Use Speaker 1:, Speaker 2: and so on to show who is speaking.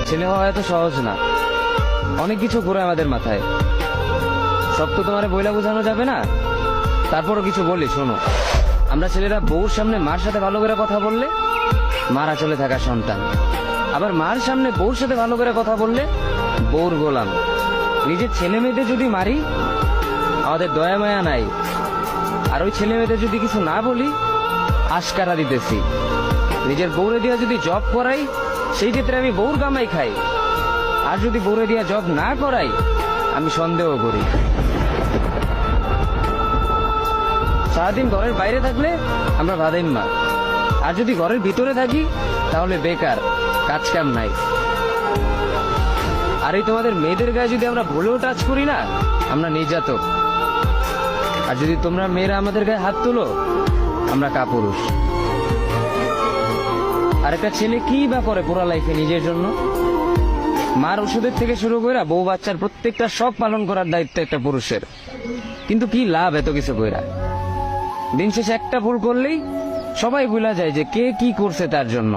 Speaker 1: ছেলে হওয়া এত সহজ না, অনেক কিছু ঘুরে আমাদের মাথায়। সব তো তোমার বইলা বোঝানো যাবে না, তারপরও কিছু বলি শোনো। আমরা ছেলেরা বউর সামনে মার সাথে ভালো করে কথা বললে মার আঁচলে থাকা সন্তান, আবার মার সামনে বউর সাথে ভালো করে কথা বললে বউর গোলাম। নিজের ছেলে মেয়েদের যদি মারি আমাদের দয়া মায়া নাই, আর ওই ছেলে মেয়েদের যদি কিছু না বলি আশকারা দিতেছি। নিজের বউরে দিয়া যদি জব করাই সেই ক্ষেত্রে আমি বউর কামাই খাই, আর যদি বউরে দিয়া জব না করাই আমি সন্দেহ করি। সারাদিন ঘরের বাইরে থাকলে আমরা ভাদাইম্মা, আর যদি ঘরের ভিতরে থাকি তাহলে বেকার, কাজ কাম নাই। আর এই তোমাদের মেয়েদের গায়ে যদি আমরা ভুলেও টাচ করি না আমরা নির্যাতক, আর যদি তোমরা মেয়েরা আমাদের গায়ে হাত তুলো আমরা কাপুরুষ। আর একটা ছেলে কি বা করে পুরো লাইফে নিজের জন্য? মার ওষুধের থেকে শুরু করে বউ বাচ্চার প্রত্যেকটা সব পালন করার দায়িত্ব একটা পুরুষের। কিন্তু কি লাভ এত কিছু কইরা? দিন শেষে একটা ভুল করলেই সবাই ভুলা যায় যে কে কি করছে তার জন্য।